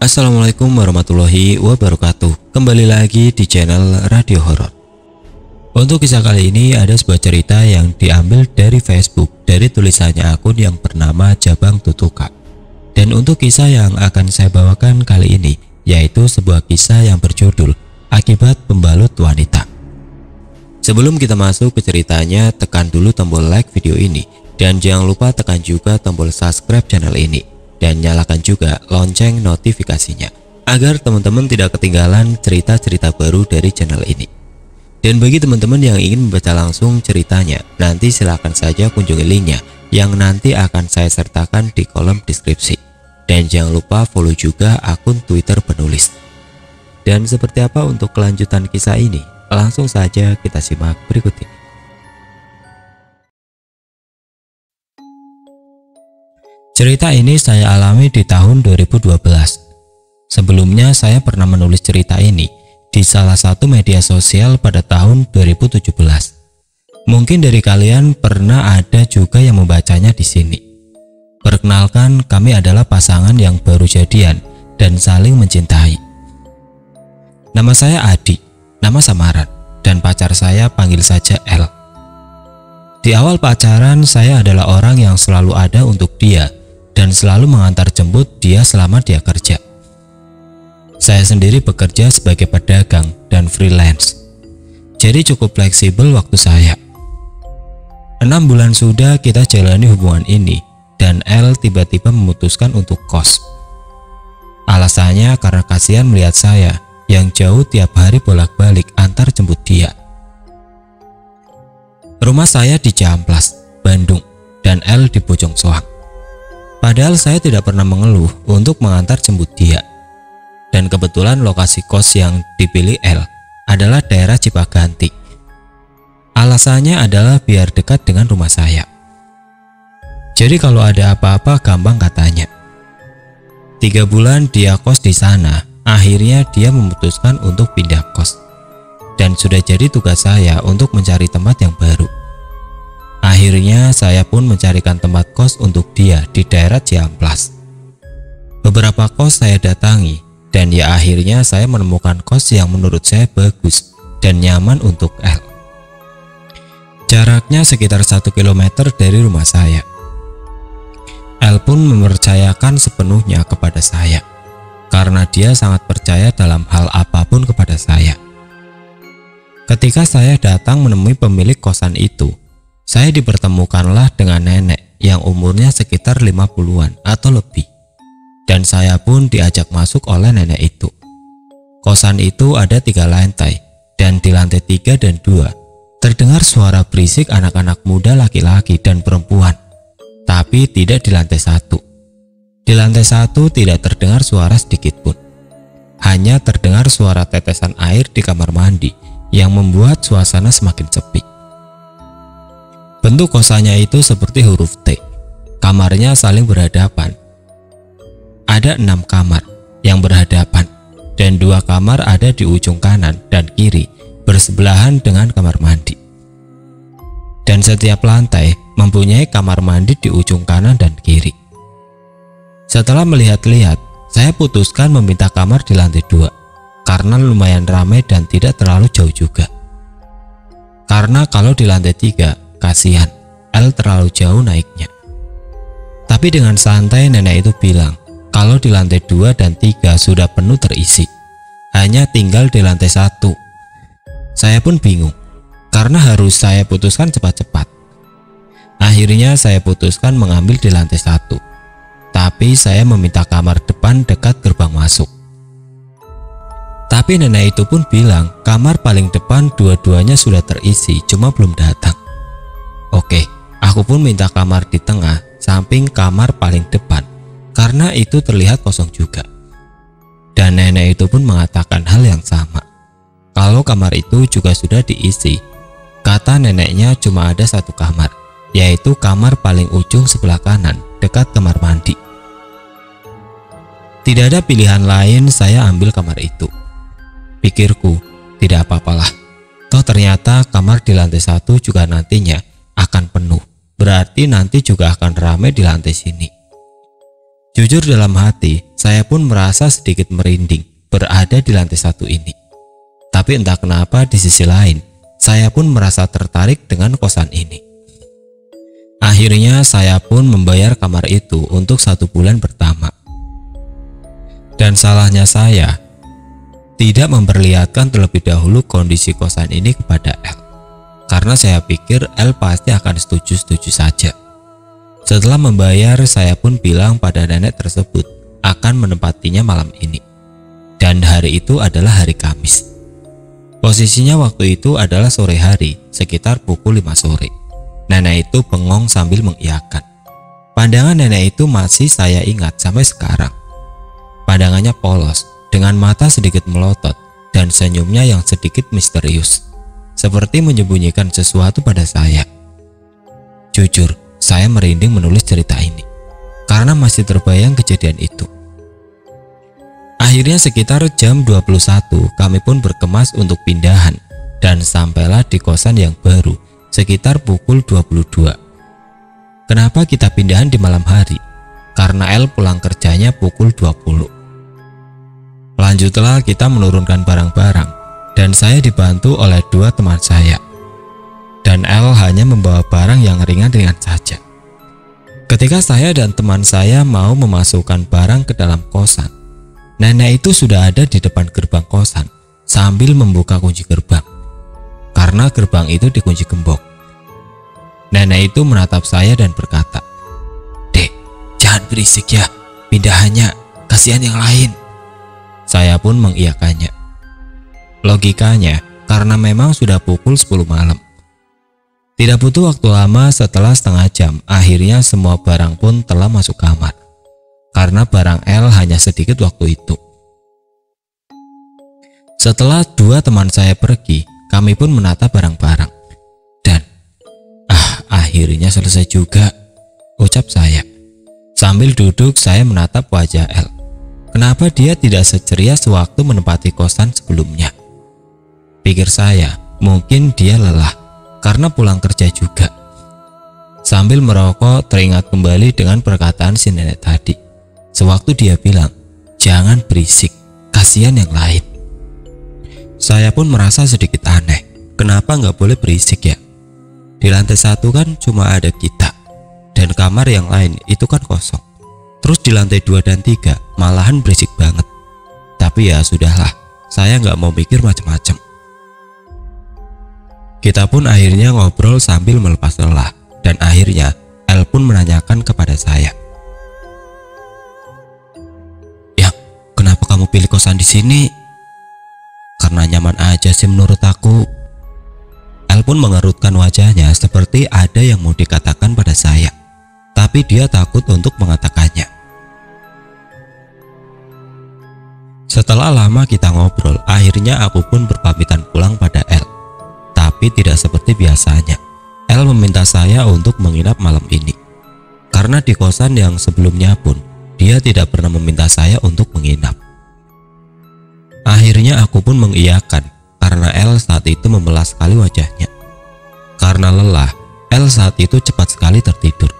Assalamualaikum warahmatullahi wabarakatuh. Kembali lagi di channel Radio Horor. Untuk kisah kali ini ada sebuah cerita yang diambil dari Facebook dari tulisannya akun yang bernama Jabang Tutuka. Dan untuk kisah yang akan saya bawakan kali ini yaitu sebuah kisah yang berjudul Akibat Pembalut Wanita. Sebelum kita masuk ke ceritanya, tekan dulu tombol like video ini dan jangan lupa tekan juga tombol subscribe channel ini. Dan nyalakan juga lonceng notifikasinya agar teman-teman tidak ketinggalan cerita-cerita baru dari channel ini. Dan bagi teman-teman yang ingin membaca langsung ceritanya, nanti silahkan saja kunjungi linknya yang nanti akan saya sertakan di kolom deskripsi. Dan jangan lupa follow juga akun Twitter penulis. Dan seperti apa untuk kelanjutan kisah ini? Langsung saja kita simak berikut ini. Cerita ini saya alami di tahun 2012. Sebelumnya saya pernah menulis cerita ini di salah satu media sosial pada tahun 2017. Mungkin dari kalian pernah ada juga yang membacanya di sini. Perkenalkan, kami adalah pasangan yang baru jadian dan saling mencintai. Nama saya Adi, nama samaran, dan pacar saya panggil saja L. Di awal pacaran, saya adalah orang yang selalu ada untuk dia dan selalu mengantar jemput dia selama dia kerja. Saya sendiri bekerja sebagai pedagang dan freelance, jadi cukup fleksibel waktu saya. 6 bulan sudah kita jalani hubungan ini dan L tiba-tiba memutuskan untuk kos. Alasannya karena kasihan melihat saya yang jauh tiap hari bolak-balik antar jemput dia. Rumah saya di Ciamplas, Bandung, dan L di Bojong Soang. Padahal saya tidak pernah mengeluh untuk mengantar jemput dia. Dan kebetulan lokasi kos yang dipilih L adalah daerah Cipaganti. Alasannya adalah biar dekat dengan rumah saya. Jadi kalau ada apa-apa gampang katanya. 3 bulan dia kos di sana, akhirnya dia memutuskan untuk pindah kos. Dan sudah jadi tugas saya untuk mencari tempat yang baru. Akhirnya saya pun mencarikan tempat kos untuk dia di daerah Ciamplas. Beberapa kos saya datangi dan ya akhirnya saya menemukan kos yang menurut saya bagus dan nyaman untuk L. Jaraknya sekitar 1 km dari rumah saya. L pun mempercayakan sepenuhnya kepada saya karena dia sangat percaya dalam hal apapun kepada saya. Ketika saya datang menemui pemilik kosan itu, saya dipertemukanlah dengan nenek yang umurnya sekitar 50-an atau lebih. Dan saya pun diajak masuk oleh nenek itu. Kosan itu ada 3 lantai, dan di lantai 3 dan 2 terdengar suara berisik anak-anak muda laki-laki dan perempuan. Tapi tidak di lantai 1. Di lantai 1 tidak terdengar suara sedikit pun. Hanya terdengar suara tetesan air di kamar mandi yang membuat suasana semakin sepi. Bentuk kosannya itu seperti huruf T. Kamarnya saling berhadapan. Ada 6 kamar yang berhadapan dan 2 kamar ada di ujung kanan dan kiri bersebelahan dengan kamar mandi. Dan setiap lantai mempunyai kamar mandi di ujung kanan dan kiri. Setelah melihat-lihat, saya putuskan meminta kamar di lantai 2 karena lumayan ramai dan tidak terlalu jauh juga. Karena kalau di lantai 3 kasihan, L terlalu jauh naiknya. Tapi dengan santai nenek itu bilang kalau di lantai 2 dan 3 sudah penuh terisi, hanya tinggal di lantai 1. Saya pun bingung karena harus saya putuskan cepat-cepat. Akhirnya saya putuskan mengambil di lantai 1, tapi saya meminta kamar depan dekat gerbang masuk. Tapi nenek itu pun bilang kamar paling depan dua-duanya sudah terisi, cuma belum datang. Oke, aku pun minta kamar di tengah, samping kamar paling depan, karena itu terlihat kosong juga. Dan nenek itu pun mengatakan hal yang sama. Kalau kamar itu juga sudah diisi. Kata neneknya cuma ada 1 kamar, yaitu kamar paling ujung sebelah kanan, dekat kamar mandi. Tidak ada pilihan lain, saya ambil kamar itu. Pikirku, tidak apa-apalah. Toh ternyata kamar di lantai 1 juga nantinya akan penuh, berarti nanti juga akan ramai di lantai sini. Jujur dalam hati, saya pun merasa sedikit merinding berada di lantai 1 ini. Tapi entah kenapa di sisi lain, saya pun merasa tertarik dengan kosan ini. Akhirnya saya pun membayar kamar itu untuk 1 bulan pertama. Dan salahnya saya tidak memperlihatkan terlebih dahulu kondisi kosan ini kepada L. Karena saya pikir L pasti akan setuju-setuju saja. Setelah membayar, saya pun bilang pada nenek tersebut akan menempatinya malam ini. Dan hari itu adalah hari Kamis. Posisinya waktu itu adalah sore hari, sekitar pukul 5 sore. Nenek itu bengong sambil mengiyakan. Pandangan nenek itu masih saya ingat sampai sekarang. Pandangannya polos, dengan mata sedikit melotot, dan senyumnya yang sedikit misterius, seperti menyembunyikan sesuatu pada saya. Jujur, saya merinding menulis cerita ini, karena masih terbayang kejadian itu. Akhirnya sekitar jam 21, kami pun berkemas untuk pindahan, dan sampailah di kosan yang baru, sekitar pukul 22. Kenapa kita pindahan di malam hari? Karena L pulang kerjanya pukul 20. Lanjutlah kita menurunkan barang-barang, dan saya dibantu oleh 2 teman saya. Dan L hanya membawa barang yang ringan-ringan saja. Ketika saya dan teman saya mau memasukkan barang ke dalam kosan, nenek itu sudah ada di depan gerbang kosan sambil membuka kunci gerbang. Karena gerbang itu dikunci gembok. Nenek itu menatap saya dan berkata, "Dek, jangan berisik ya, pindahannya, kasihan yang lain." Saya pun mengiyakannya. Logikanya, karena memang sudah pukul 10 malam. Tidak butuh waktu lama, setelah setengah jam, akhirnya semua barang pun telah masuk kamar. Karena barang L hanya sedikit waktu itu. Setelah 2 teman saya pergi, kami pun menata barang-barang. Dan, akhirnya selesai juga, ucap saya. Sambil duduk, saya menatap wajah L. Kenapa dia tidak seceria sewaktu menempati kosan sebelumnya? Pikir saya, mungkin dia lelah karena pulang kerja juga. Sambil merokok, teringat kembali dengan perkataan si nenek tadi. Sewaktu dia bilang, "Jangan berisik, kasihan yang lain." Saya pun merasa sedikit aneh. Kenapa nggak boleh berisik ya? Di lantai 1 kan cuma ada kita, dan kamar yang lain itu kan kosong. Terus di lantai 2 dan 3 malahan berisik banget. Tapi ya sudahlah, saya nggak mau mikir macam-macam. Kita pun akhirnya ngobrol sambil melepas lelah, dan akhirnya L pun menanyakan kepada saya, "Yang, kenapa kamu pilih kosan di sini?" "Karena nyaman aja sih menurut aku." L pun mengerutkan wajahnya seperti ada yang mau dikatakan pada saya, tapi dia takut untuk mengatakannya. Setelah lama kita ngobrol, akhirnya aku pun berpamitan pulang pada L. Tapi tidak seperti biasanya. L meminta saya untuk menginap malam ini. Karena di kosan yang sebelumnya pun, dia tidak pernah meminta saya untuk menginap. Akhirnya aku pun mengiyakan, karena L saat itu membelah sekali wajahnya. Karena lelah, L saat itu cepat sekali tertidur.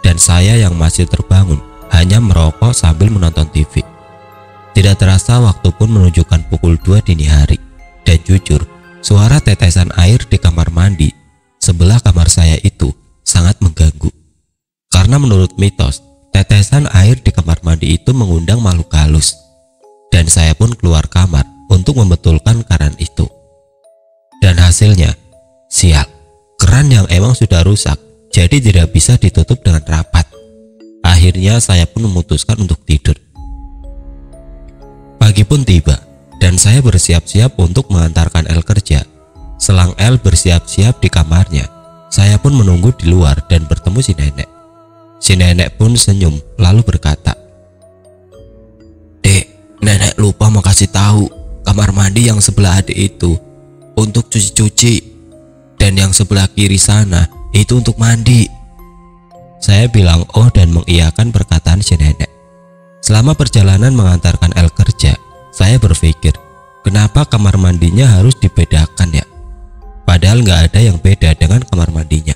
Dan saya yang masih terbangun, hanya merokok sambil menonton TV. Tidak terasa waktu pun menunjukkan pukul 2 dini hari. Dan jujur, suara tetesan air di kamar mandi sebelah kamar saya itu sangat mengganggu. Karena menurut mitos, tetesan air di kamar mandi itu mengundang makhluk halus. Dan saya pun keluar kamar untuk membetulkan keran itu. Dan hasilnya, sial, keran yang emang sudah rusak, jadi tidak bisa ditutup dengan rapat. Akhirnya saya pun memutuskan untuk tidur. Pagi pun tiba, dan saya bersiap-siap untuk mengantarkan L kerja. Selang L bersiap-siap di kamarnya, saya pun menunggu di luar dan bertemu si nenek. Si nenek pun senyum lalu berkata, "Dek, nenek lupa mau kasih tahu, kamar mandi yang sebelah adik itu untuk cuci-cuci, dan yang sebelah kiri sana itu untuk mandi." Saya bilang oh dan mengiyakan perkataan si nenek. Selama perjalanan mengantarkan L kerja, saya berpikir, kenapa kamar mandinya harus dibedakan ya? Padahal nggak ada yang beda dengan kamar mandinya.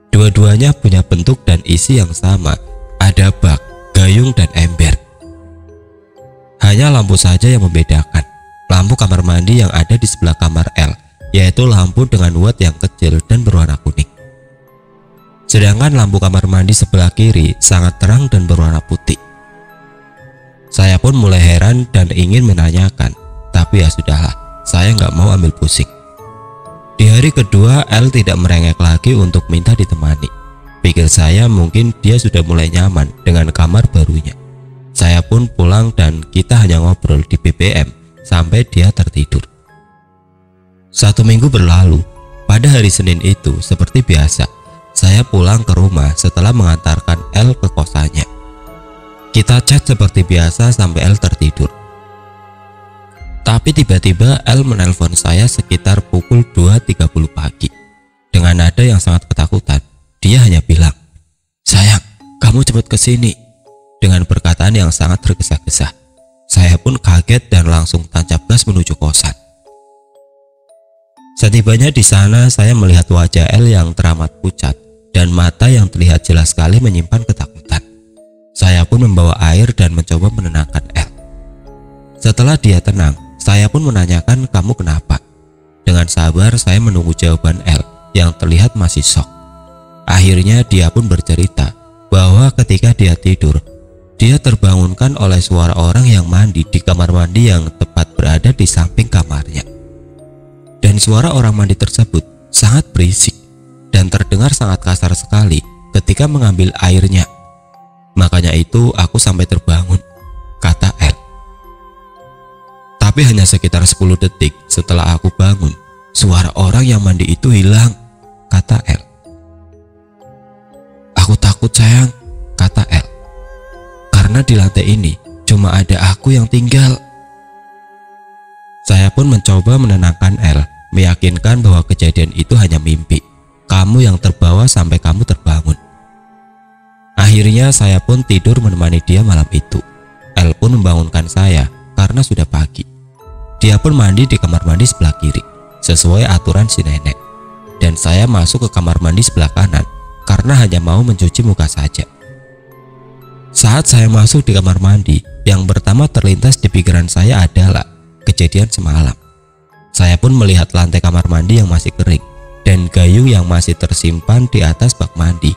Dua-duanya punya bentuk dan isi yang sama. Ada bak, gayung, dan ember. Hanya lampu saja yang membedakan. Lampu kamar mandi yang ada di sebelah kamar L, yaitu lampu dengan watt yang kecil dan berwarna kuning. Sedangkan lampu kamar mandi sebelah kiri sangat terang dan berwarna putih. Saya pun mulai heran dan ingin menanyakan, tapi ya sudahlah, saya nggak mau ambil pusing. Di hari kedua, L tidak merengek lagi untuk minta ditemani. Pikir saya mungkin dia sudah mulai nyaman dengan kamar barunya. Saya pun pulang dan kita hanya ngobrol di BBM sampai dia tertidur. 1 minggu berlalu. Pada hari Senin itu, seperti biasa, saya pulang ke rumah setelah mengantarkan L ke kosannya. Kita chat seperti biasa sampai L tertidur. Tapi tiba-tiba L menelpon saya sekitar pukul 2.30 pagi. Dengan nada yang sangat ketakutan, dia hanya bilang, "Sayang, kamu cepat ke sini." Dengan perkataan yang sangat tergesa-gesa. Saya pun kaget dan langsung tancap gas menuju kosan. Setibanya di sana, saya melihat wajah L yang teramat pucat dan mata yang terlihat jelas sekali menyimpan ketakutan. Saya pun membawa air dan mencoba menenangkan L. Setelah dia tenang, saya pun menanyakan, "Kamu kenapa?" Dengan sabar saya menunggu jawaban L yang terlihat masih shock. Akhirnya dia pun bercerita bahwa ketika dia tidur, dia terbangunkan oleh suara orang yang mandi di kamar mandi yang tepat berada di samping kamarnya. Dan suara orang mandi tersebut sangat berisik dan terdengar sangat kasar sekali ketika mengambil airnya. "Makanya itu aku sampai terbangun," kata L. Tapi hanya sekitar 10 detik setelah aku bangun, suara orang yang mandi itu hilang, kata L. "Aku takut sayang," kata L. "Karena di lantai ini cuma ada aku yang tinggal." Saya pun mencoba menenangkan L, meyakinkan bahwa kejadian itu hanya mimpi. Kamu yang terbawa sampai kamu terbangun. Akhirnya saya pun tidur menemani dia malam itu. L pun membangunkan saya karena sudah pagi. Dia pun mandi di kamar mandi sebelah kiri, sesuai aturan si nenek. Dan saya masuk ke kamar mandi sebelah kanan karena hanya mau mencuci muka saja. Saat saya masuk di kamar mandi, yang pertama terlintas di pikiran saya adalah kejadian semalam. Saya pun melihat lantai kamar mandi yang masih kering dan gayung yang masih tersimpan di atas bak mandi,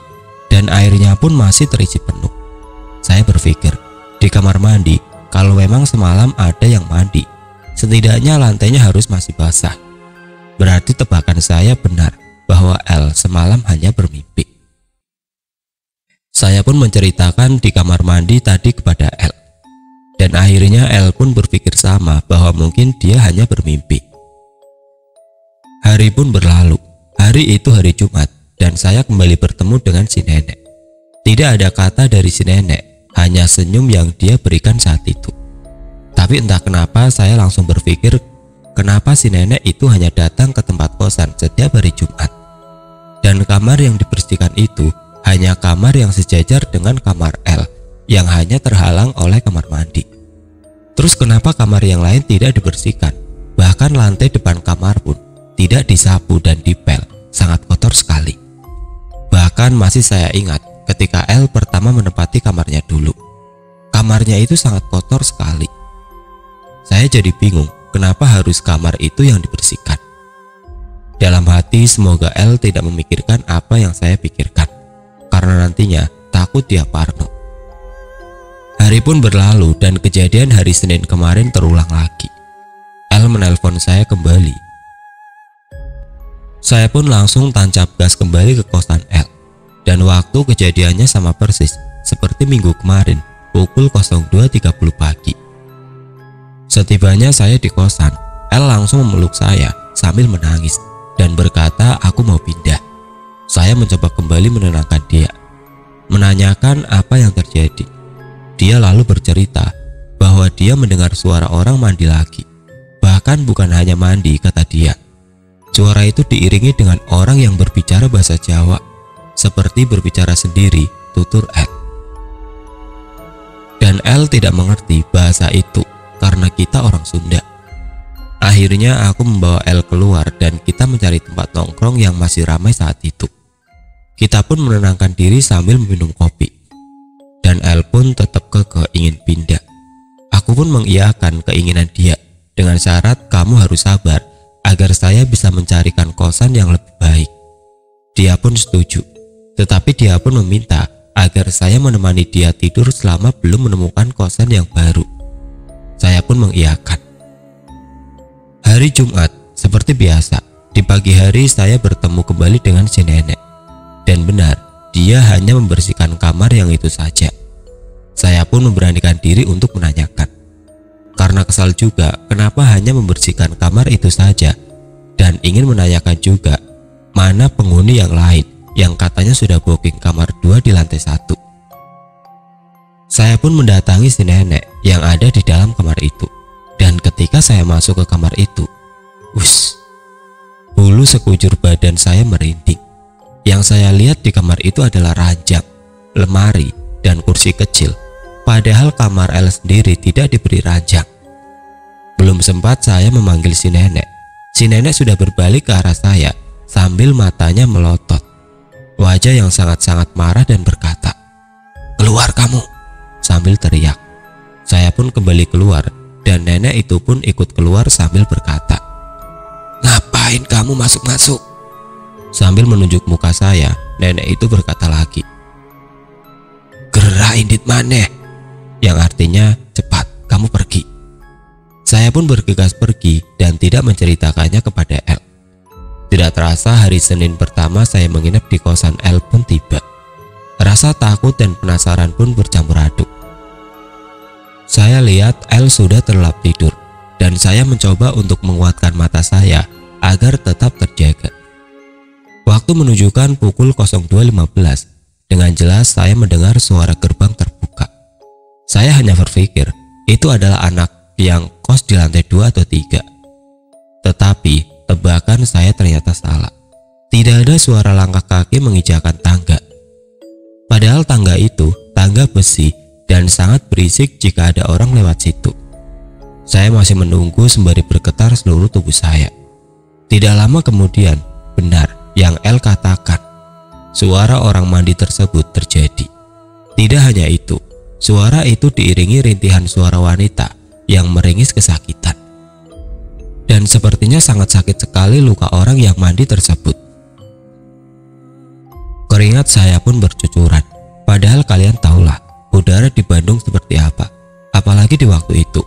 dan airnya pun masih terisi penuh. Saya berpikir, di kamar mandi, kalau memang semalam ada yang mandi, setidaknya lantainya harus masih basah. Berarti tebakan saya benar bahwa L semalam hanya bermimpi. Saya pun menceritakan di kamar mandi tadi kepada L. Dan akhirnya L pun berpikir sama bahwa mungkin dia hanya bermimpi. Hari pun berlalu. Hari itu hari Jumat dan saya kembali bertemu dengan si nenek. Tidak ada kata dari si nenek, hanya senyum yang dia berikan saat itu. Tapi entah kenapa saya langsung berpikir, kenapa si nenek itu hanya datang ke tempat kosan setiap hari Jumat. Dan kamar yang dibersihkan itu hanya kamar yang sejajar dengan kamar L yang hanya terhalang oleh kamar mandi. Terus kenapa kamar yang lain tidak dibersihkan? Bahkan lantai depan kamar pun tidak disapu dan dipel, sangat kotor sekali. Bahkan masih saya ingat ketika L pertama menempati kamarnya dulu. Kamarnya itu sangat kotor sekali. Saya jadi bingung kenapa harus kamar itu yang dibersihkan. Dalam hati semoga L tidak memikirkan apa yang saya pikirkan, karena nantinya takut dia parno. Hari pun berlalu dan kejadian hari Senin kemarin terulang lagi. L menelpon saya kembali. Saya pun langsung tancap gas kembali ke kosan L. Dan waktu kejadiannya sama persis seperti minggu kemarin pukul 02.30 pagi. Setibanya saya di kosan, L langsung memeluk saya sambil menangis dan berkata aku mau pindah. Saya mencoba kembali menenangkan dia, menanyakan apa yang terjadi. Dia lalu bercerita bahwa dia mendengar suara orang mandi lagi. Bahkan bukan hanya mandi, kata dia. Suara itu diiringi dengan orang yang berbicara bahasa Jawa, seperti berbicara sendiri, tutur L. Dan L tidak mengerti bahasa itu karena kita orang Sunda. Akhirnya aku membawa L keluar dan kita mencari tempat nongkrong yang masih ramai saat itu. Kita pun menenangkan diri sambil meminum kopi. dan L pun tetap kekeh ingin pindah. Aku pun mengiyakan keinginan dia dengan syarat kamu harus sabar agar saya bisa mencarikan kosan yang lebih baik. Dia pun setuju, tetapi dia pun meminta agar saya menemani dia tidur selama belum menemukan kosan yang baru. Saya pun mengiyakan. Hari Jumat, seperti biasa, di pagi hari saya bertemu kembali dengan si nenek. Dan benar, dia hanya membersihkan kamar yang itu saja. Saya pun memberanikan diri untuk menanyakan. Karena kesal juga kenapa hanya membersihkan kamar itu saja, dan ingin menanyakan juga mana penghuni yang lain yang katanya sudah booking kamar 2 di lantai 1. Saya pun mendatangi si nenek yang ada di dalam kamar itu. Dan ketika saya masuk ke kamar itu, bulu sekujur badan saya merinding. Yang saya lihat di kamar itu adalah ranjang, lemari, dan kursi kecil. Padahal kamar L sendiri tidak diberi ranjang. Belum sempat saya memanggil si nenek sudah berbalik ke arah saya sambil matanya melotot. Wajah yang sangat-sangat marah dan berkata, "Keluar kamu!" sambil teriak. Saya pun kembali keluar dan nenek itu pun ikut keluar sambil berkata, "Ngapain kamu masuk-masuk?" Sambil menunjuk muka saya, nenek itu berkata lagi, "Gerah indit maneh," yang artinya cepat kamu pergi. Saya pun bergegas pergi dan tidak menceritakannya kepada L. Tidak terasa hari Senin pertama saya menginap di kosan L pun tiba. Rasa takut dan penasaran pun bercampur aduk. Saya lihat L sudah terlelap tidur dan saya mencoba untuk menguatkan mata saya agar tetap terjaga. Waktu menunjukkan pukul 02.15, dengan jelas saya mendengar suara gerbang terbuka. Saya hanya berpikir itu adalah anak yang kos di lantai 2 atau 3. Tetapi tebakan saya ternyata salah. Tidak ada suara langkah kaki menginjakan tangga. Padahal tangga itu tangga besi dan sangat berisik jika ada orang lewat situ. Saya masih menunggu sembari bergetar seluruh tubuh saya. Tidak lama kemudian, benar yang L katakan, suara orang mandi tersebut terjadi. Tidak hanya itu, suara itu diiringi rintihan suara wanita yang meringis kesakitan. Dan sepertinya sangat sakit sekali luka orang yang mandi tersebut. Keringat saya pun bercucuran, padahal kalian tahulah udara di Bandung seperti apa, apalagi di waktu itu.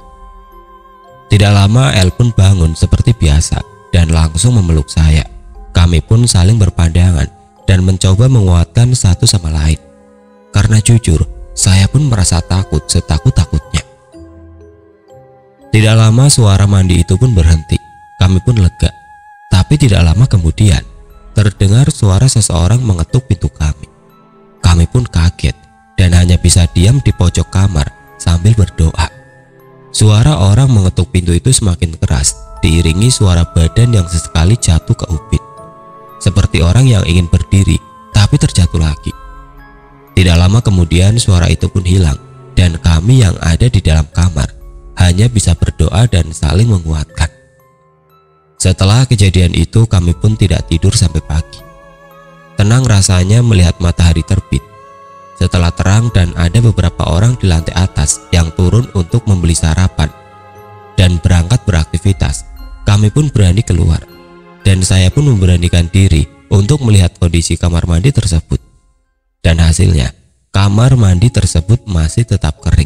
Tidak lama L pun bangun seperti biasa dan langsung memeluk saya. Kami pun saling berpandangan dan mencoba menguatkan satu sama lain. Karena jujur, saya pun merasa takut setakut-takutnya. Tidak lama suara mandi itu pun berhenti. Kami pun lega. Tapi tidak lama kemudian, terdengar suara seseorang mengetuk pintu kami. Kami pun kaget dan hanya bisa diam di pojok kamar sambil berdoa. Suara orang mengetuk pintu itu semakin keras, diiringi suara badan yang sesekali jatuh ke ubin. Seperti orang yang ingin berdiri, tapi terjatuh lagi. Tidak lama kemudian suara itu pun hilang, dan kami yang ada di dalam kamar hanya bisa berdoa dan saling menguatkan. Setelah kejadian itu kami pun tidak tidur sampai pagi. Tenang rasanya melihat matahari terbit. Setelah terang dan ada beberapa orang di lantai atas yang turun untuk membeli sarapan dan berangkat beraktivitas, kami pun berani keluar. Dan saya pun memberanikan diri untuk melihat kondisi kamar mandi tersebut. Dan hasilnya, kamar mandi tersebut masih tetap kering,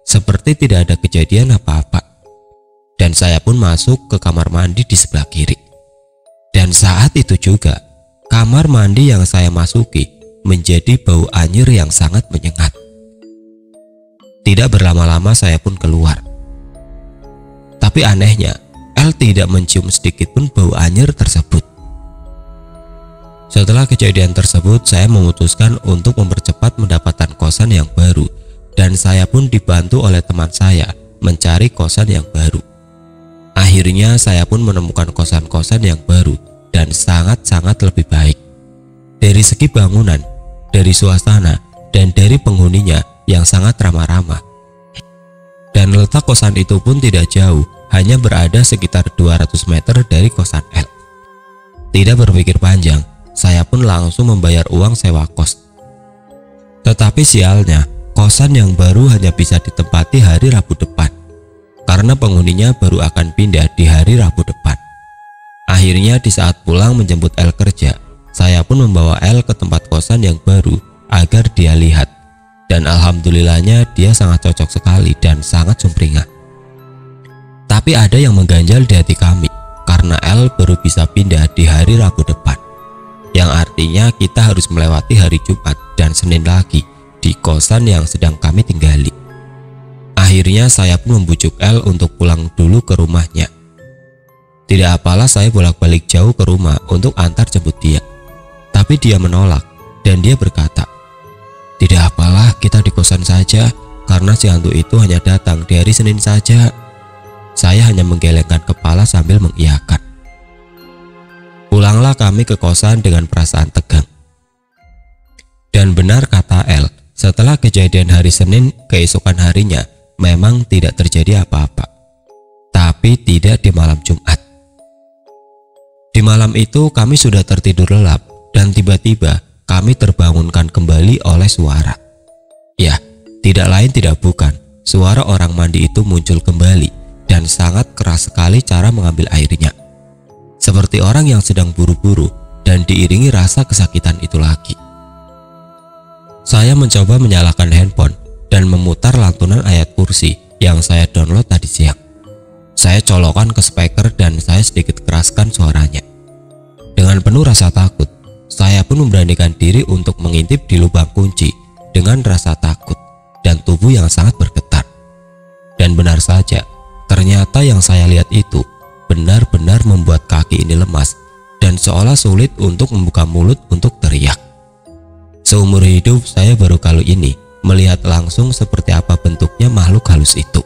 seperti tidak ada kejadian apa-apa. Dan saya pun masuk ke kamar mandi di sebelah kiri. Dan saat itu juga, kamar mandi yang saya masuki menjadi bau anyir yang sangat menyengat. Tidak berlama-lama saya pun keluar. Tapi anehnya, L tidak mencium sedikit pun bau anyir tersebut. Setelah kejadian tersebut, saya memutuskan untuk mempercepat mendapatkan kosan yang baru, dan saya pun dibantu oleh teman saya mencari kosan yang baru. Akhirnya saya pun menemukan kosan-kosan yang baru dan sangat-sangat lebih baik. Dari segi bangunan, dari suasana, dan dari penghuninya yang sangat ramah-ramah. Dan letak kosan itu pun tidak jauh, hanya berada sekitar 200 meter dari kosan L. Tidak berpikir panjang, saya pun langsung membayar uang sewa kos. Tetapi sialnya, kosan yang baru hanya bisa ditempati hari Rabu depan, karena penghuninya baru akan pindah di hari Rabu depan. Akhirnya di saat pulang menjemput L kerja, saya pun membawa L ke tempat kosan yang baru agar dia lihat. Dan alhamdulillahnya dia sangat cocok sekali dan sangat sumringah. Tapi ada yang mengganjal di hati kami, karena L baru bisa pindah di hari Rabu depan, yang artinya kita harus melewati hari Jumat dan Senin lagi di kosan yang sedang kami tinggali. Akhirnya saya pun membujuk L untuk pulang dulu ke rumahnya. Tidak apalah saya bolak-balik jauh ke rumah untuk antar jemput dia. Tapi dia menolak dan dia berkata, "Tidak apalah, kita di kosan saja, karena si hantu itu hanya datang di hari Senin saja." Saya hanya menggelengkan kepala sambil mengiyakan. Pulanglah kami ke kosan dengan perasaan tegang. Dan benar kata L, setelah kejadian hari Senin, keesokan harinya memang tidak terjadi apa-apa. Tapi tidak di malam Jumat. Di malam itu kami sudah tertidur lelap dan tiba-tiba kami terbangunkan kembali oleh suara. Ya, tidak lain tidak bukan, suara orang mandi itu muncul kembali dan sangat keras sekali cara mengambil airnya. Seperti orang yang sedang buru-buru dan diiringi rasa kesakitan itu lagi. Saya mencoba menyalakan handphone dan memutar lantunan ayat kursi yang saya download tadi siang. Saya colokkan ke speaker dan saya sedikit keraskan suaranya. Dengan penuh rasa takut, saya pun memberanikan diri untuk mengintip di lubang kunci dengan rasa takut dan tubuh yang sangat bergetar. Dan benar saja, ternyata yang saya lihat itu benar-benar membuat kaki ini lemas dan seolah sulit untuk membuka mulut untuk teriak. Seumur hidup saya baru kali ini melihat langsung seperti apa bentuknya makhluk halus itu.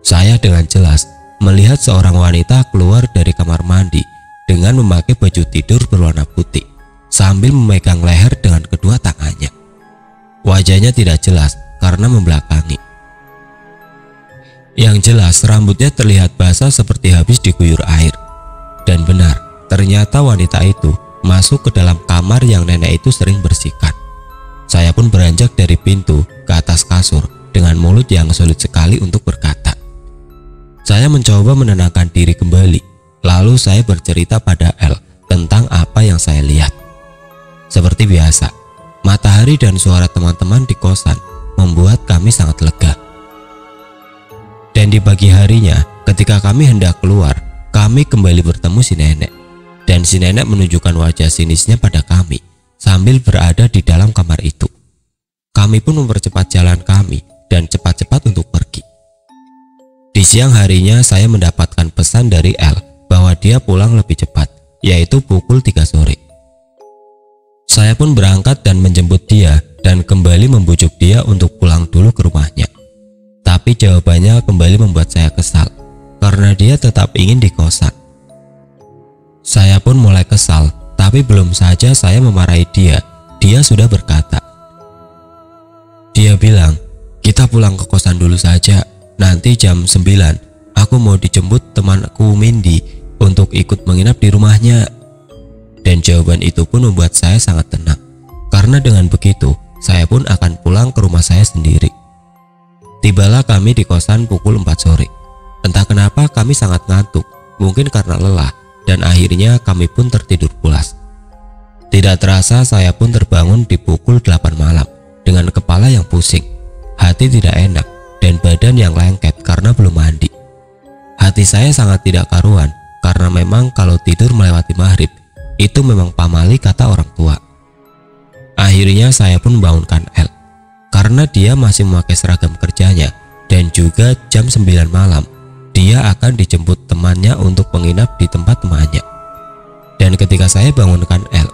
Saya dengan jelas melihat seorang wanita keluar dari kamar mandi dengan memakai baju tidur berwarna putih sambil memegang leher dengan kedua tangannya. Wajahnya tidak jelas karena membelakangi. Yang jelas rambutnya terlihat basah seperti habis diguyur air. Dan benar, ternyata wanita itu masuk ke dalam kamar yang nenek itu sering bersihkan. Saya pun beranjak dari pintu ke atas kasur dengan mulut yang sulit sekali untuk berkata. Saya mencoba menenangkan diri kembali, lalu saya bercerita pada L tentang apa yang saya lihat. Seperti biasa, matahari dan suara teman-teman di kosan membuat kami sangat lega. Dan di pagi harinya, ketika kami hendak keluar, kami kembali bertemu si nenek. Dan si nenek menunjukkan wajah sinisnya pada kami sambil berada di dalam kamar itu. Kami pun mempercepat jalan kami dan cepat-cepat untuk pergi. Di siang harinya saya mendapatkan pesan dari L bahwa dia pulang lebih cepat, yaitu pukul 3 sore. Saya pun berangkat dan menjemput dia dan kembali membujuk dia untuk pulang dulu ke rumahnya. Tapi jawabannya kembali membuat saya kesal karena dia tetap ingin di kosan. Saya pun mulai kesal, tapi belum saja saya memarahi dia, dia sudah berkata. Dia bilang, "Kita pulang ke kosan dulu saja, nanti jam 9 aku mau dijemput temanku Mindy untuk ikut menginap di rumahnya." Dan jawaban itu pun membuat saya sangat tenang, karena dengan begitu saya pun akan pulang ke rumah saya sendiri. Tibalah kami di kosan pukul 4 sore. Entah kenapa kami sangat ngantuk, mungkin karena lelah, dan akhirnya kami pun tertidur pulas. Tidak terasa saya pun terbangun di pukul 8 malam dengan kepala yang pusing, hati tidak enak, dan badan yang lengket karena belum mandi. Hati saya sangat tidak karuan karena memang kalau tidur melewati maghrib itu memang pamali kata orang tua. Akhirnya saya pun membangunkan L karena dia masih memakai seragam kerjanya dan juga jam 9 malam dia akan dijemput temannya untuk menginap di tempat temannya. Dan ketika saya bangunkan L,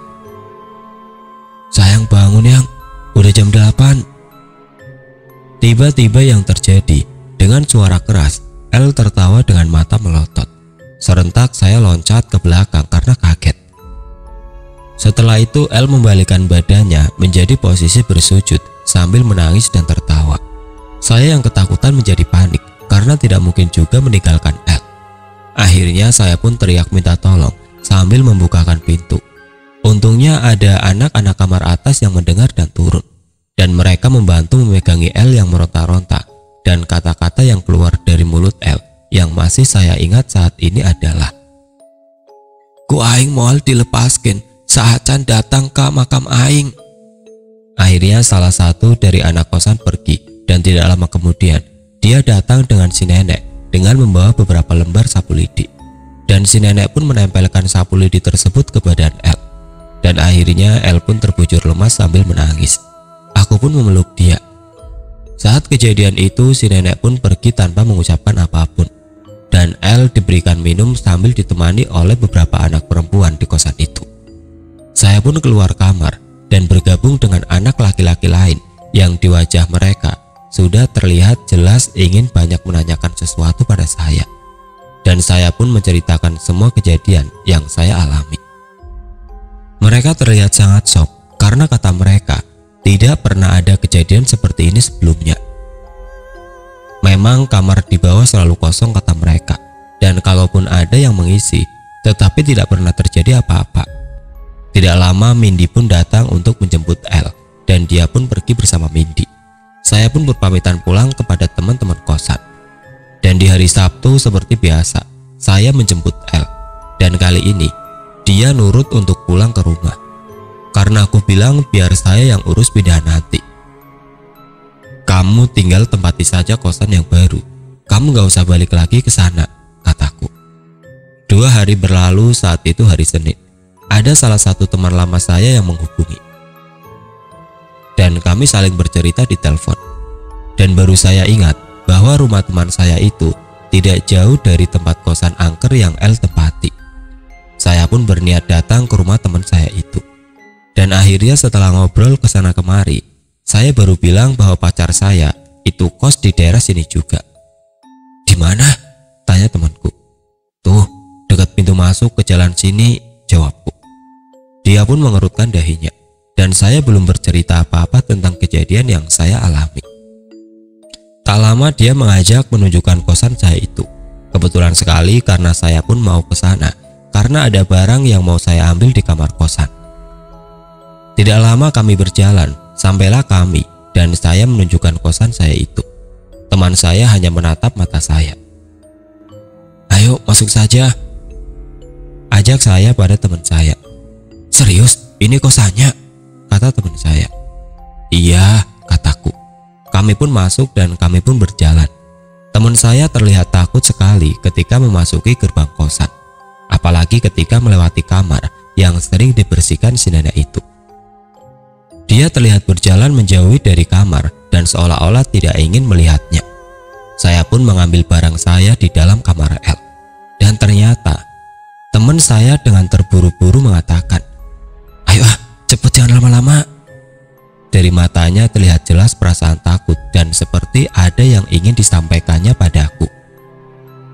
"Sayang bangun yang, udah jam 8. Tiba-tiba yang terjadi, dengan suara keras, L tertawa dengan mata melotot. Serentak saya loncat ke belakang karena kaget. Setelah itu L membalikkan badannya menjadi posisi bersujud sambil menangis dan tertawa. Saya yang ketakutan menjadi panik karena tidak mungkin juga meninggalkan L. Akhirnya saya pun teriak minta tolong sambil membukakan pintu. Untungnya ada anak-anak kamar atas yang mendengar dan turun. dan mereka membantu memegangi L yang meronta-ronta, dan kata-kata yang keluar dari mulut L yang masih saya ingat saat ini adalah, "Ku aing moal dilepaskan saat can datang ke makam aing." Akhirnya salah satu dari anak kosan pergi, dan tidak lama kemudian dia datang dengan si nenek dengan membawa beberapa lembar sapu lidi, dan si nenek pun menempelkan sapu lidi tersebut ke badan L, dan akhirnya L pun terbujur lemas sambil menangis. Aku pun memeluk dia. Saat kejadian itu si nenek pun pergi tanpa mengucapkan apapun, dan L diberikan minum sambil ditemani oleh beberapa anak perempuan di kosan itu. Saya pun keluar kamar dan bergabung dengan anak laki-laki lain yang di wajah mereka sudah terlihat jelas ingin banyak menanyakan sesuatu pada saya, dan saya pun menceritakan semua kejadian yang saya alami. Mereka terlihat sangat shock karena kata mereka tidak pernah ada kejadian seperti ini sebelumnya. Memang kamar di bawah selalu kosong kata mereka, dan kalaupun ada yang mengisi, tetapi tidak pernah terjadi apa-apa. Tidak lama Mindy pun datang untuk menjemput L, dan dia pun pergi bersama Mindy. Saya pun berpamitan pulang kepada teman-teman kosan. Dan di hari Sabtu seperti biasa, saya menjemput L, dan kali ini dia nurut untuk pulang ke rumah. Karena aku bilang biar saya yang urus pindahan nanti. "Kamu tinggal tempati saja kosan yang baru. Kamu gak usah balik lagi ke sana," kataku. 2 hari berlalu. Saat itu hari Senin. Ada salah satu teman lama saya yang menghubungi, dan kami saling bercerita di telepon. Dan baru saya ingat bahwa rumah teman saya itu tidak jauh dari tempat kosan angker yang L tempati. Saya pun berniat datang ke rumah teman saya itu. Dan akhirnya setelah ngobrol ke sana kemari, saya baru bilang bahwa pacar saya itu kos di daerah sini juga. "Di mana?" tanya temanku. "Tuh, dekat pintu masuk ke jalan sini," jawabku. Dia pun mengerutkan dahinya, dan saya belum bercerita apa-apa tentang kejadian yang saya alami. Tak lama dia mengajak menunjukkan kosan saya itu. Kebetulan sekali karena saya pun mau ke sana karena ada barang yang mau saya ambil di kamar kosan. Tidak lama kami berjalan, sampailah kami dan saya menunjukkan kosan saya itu. Teman saya hanya menatap mata saya. "Ayo masuk saja," ajak saya pada teman saya. "Serius, ini kosannya?" kata teman saya. "Iya," kataku. Kami pun masuk dan kami pun berjalan. Teman saya terlihat takut sekali ketika memasuki gerbang kosan, apalagi ketika melewati kamar yang sering dibersihkan si nenek itu. Dia terlihat berjalan menjauhi dari kamar dan seolah-olah tidak ingin melihatnya. Saya pun mengambil barang saya di dalam kamar L, dan ternyata teman saya dengan terburu-buru mengatakan, "Ayo cepet, jangan lama-lama." Dari matanya terlihat jelas perasaan takut dan seperti ada yang ingin disampaikannya padaku.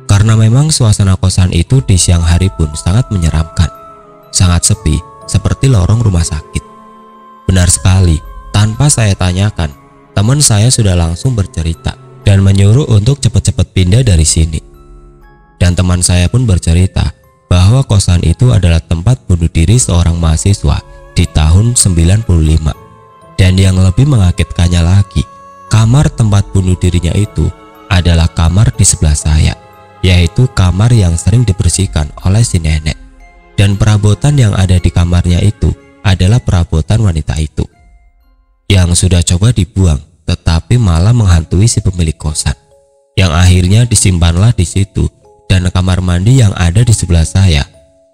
Karena memang suasana kosan itu di siang hari pun sangat menyeramkan, sangat sepi seperti lorong rumah sakit. Benar sekali, tanpa saya tanyakan, teman saya sudah langsung bercerita dan menyuruh untuk cepat-cepat pindah dari sini. Dan teman saya pun bercerita bahwa kosan itu adalah tempat bunuh diri seorang mahasiswa di tahun 95. Dan yang lebih mengagetkannya lagi, kamar tempat bunuh dirinya itu adalah kamar di sebelah saya, yaitu kamar yang sering dibersihkan oleh si nenek. Dan perabotan yang ada di kamarnya itu adalah perabotan wanita itu, yang sudah coba dibuang tetapi malah menghantui si pemilik kosan, yang akhirnya disimpanlah di situ. Dan kamar mandi yang ada di sebelah saya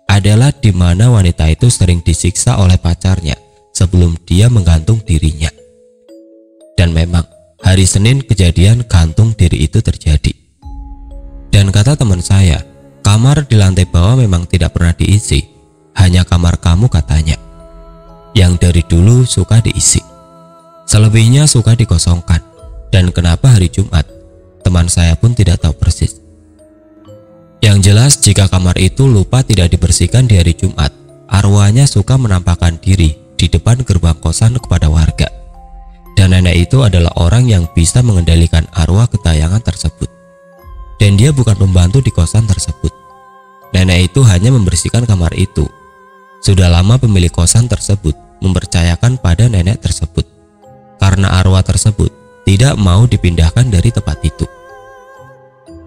adalah di mana wanita itu sering disiksa oleh pacarnya sebelum dia menggantung dirinya. Dan memang hari Senin kejadian gantung diri itu terjadi. Dan kata teman saya, kamar di lantai bawah memang tidak pernah diisi, hanya kamar kamu katanya, yang dari dulu suka diisi. Selebihnya suka dikosongkan. Dan kenapa hari Jumat, teman saya pun tidak tahu persis. Yang jelas jika kamar itu lupa tidak dibersihkan di hari Jumat, arwahnya suka menampakkan diri di depan gerbang kosan kepada warga. Dan nenek itu adalah orang yang bisa mengendalikan arwah ketayangan tersebut. Dan dia bukan pembantu di kosan tersebut. Nenek itu hanya membersihkan kamar itu. Sudah lama pemilik kosan tersebut mempercayakan pada nenek tersebut. karena arwah tersebut tidak mau dipindahkan dari tempat itu.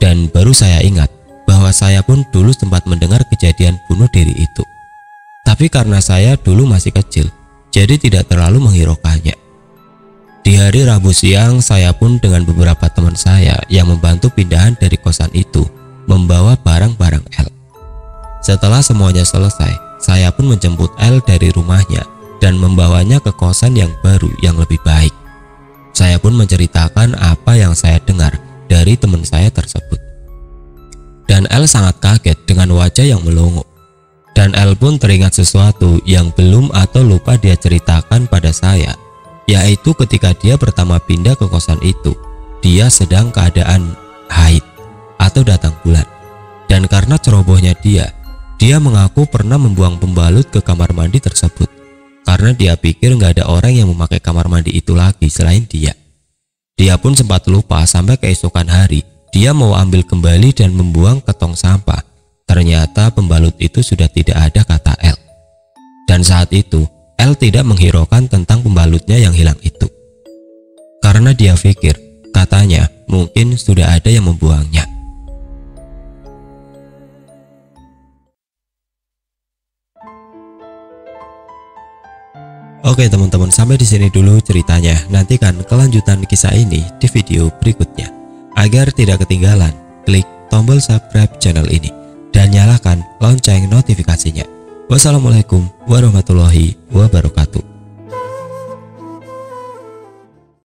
Dan baru saya ingat bahwa saya pun dulu sempat mendengar kejadian bunuh diri itu. Tapi karena saya dulu masih kecil, jadi tidak terlalu menghiraukannya. Di hari Rabu siang, saya pun dengan beberapa teman saya yang membantu pindahan dari kosan itu membawa barang-barang L. Setelah semuanya selesai, saya pun menjemput L dari rumahnya dan membawanya ke kosan yang baru yang lebih baik. Saya pun menceritakan apa yang saya dengar dari teman saya tersebut. Dan L sangat kaget dengan wajah yang melongo. Dan L pun teringat sesuatu yang belum atau lupa dia ceritakan pada saya, yaitu ketika dia pertama pindah ke kosan itu, dia sedang keadaan haid atau datang bulan. Dan karena cerobohnya dia mengaku pernah membuang pembalut ke kamar mandi tersebut, karena dia pikir nggak ada orang yang memakai kamar mandi itu lagi selain dia. Dia pun sempat lupa sampai keesokan hari dia mau ambil kembali dan membuang ke tong sampah. Ternyata pembalut itu sudah tidak ada kata L. Dan saat itu L tidak menghiraukan tentang pembalutnya yang hilang itu, karena dia pikir katanya mungkin sudah ada yang membuangnya. Oke teman-teman, sampai di sini dulu ceritanya. Nantikan kelanjutan kisah ini di video berikutnya. Agar tidak ketinggalan, klik tombol subscribe channel ini dan nyalakan lonceng notifikasinya. Wassalamualaikum warahmatullahi wabarakatuh.